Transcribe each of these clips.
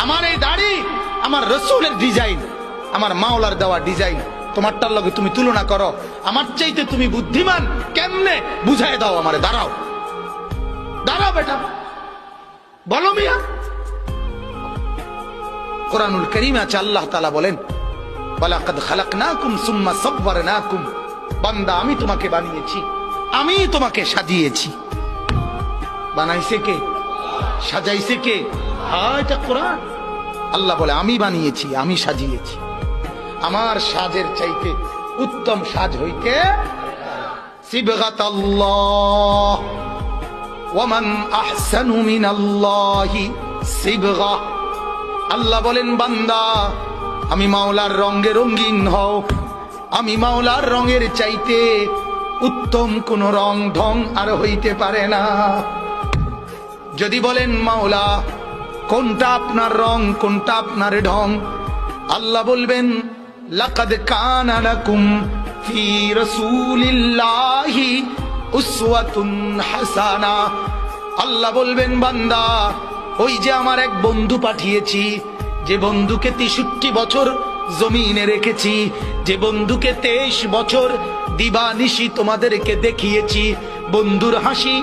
আমার এই দাড়ি আমার রসুলের ডিজাইন, আমার মাওলার দেওয়া ডিজাইন, তোমারটার লগে তুমি তুলনা করো, আমার চাইতে তুমি বুদ্ধিমান কেমনে বুঝাই দাও আমারে। দাঁড়াও দাঁড়াও বেটা, বলো মিয়া। কোরআনুল কারীমে আছে আল্লাহ তাআলা বলেন, ওয়ালাকাদ খালাকনাকুম সুম্মা সাওয়ারনাকুম, বান্দা আমি তোমাকে বানিয়েছি, আমি তোমাকে সাজিয়েছি। বানাইছে কে? সাজাইছে কে? এটা কোরআন। আল্লাহ বলে আমি বানিয়েছি, আমি সাজিয়েছি। আমার সাজের চাইতে উত্তম সাজ হইতে সিবগাতাল্লাহ, ওয়ামান আহসানু মিনাল্লাহি সিবগা। আল্লাহ বলেন বান্দা আমি মাওলার রঙে রঙিন হও, আমি মাওলার রঙের চাইতে উত্তম কোন রং ঢং আর হইতে পারে না। যদি বলেন মাওলা কোনটা আপনার রং, কোনটা আপনার ঢং, আল্লাহ বলবেন লাকাদ কানা লাকুম ফি রাসূলিল্লাহি উসওয়াতুন হাসানা। আল্লাহ বলবেন বান্দা ওই যে আমার এক বন্ধু পাঠিয়েছি, যে বন্ধুকে 63 বছর জমিনে রেখেছি, যে বন্ধুকে 23 বছর দিবানিশি তোমাদেরকে দেখিয়েছি, বন্ধুর হাসি,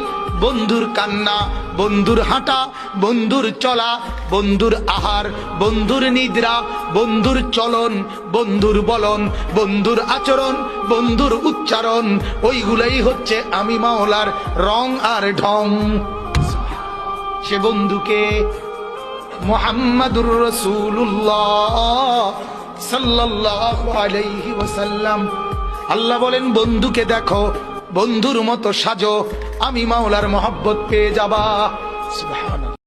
বন্ধুর কান্না, বন্ধুর হাঁটা, বন্ধুর চলা, বন্ধুর আহার, বন্ধুর নিদ্রা, বন্ধুর চলন, বন্ধুর বলন, বন্ধুর আচরণ, বন্ধুর উচ্চারণ, ওইগুলাই হচ্ছে আমি মাওলার রং আর ঢং। সে বন্ধুকে মুহাম্মাদুর রাসূলুল্লাহ সাল্লাল্লাহু আলাইহি ওয়াসাল্লাম। আল্লাহ বলেন বন্ধুকে দেখো, বন্ধুর মতো সাজো, আমি মাওলার মহব্বত পেয়ে যাবা। সুবহানাল্লাহ।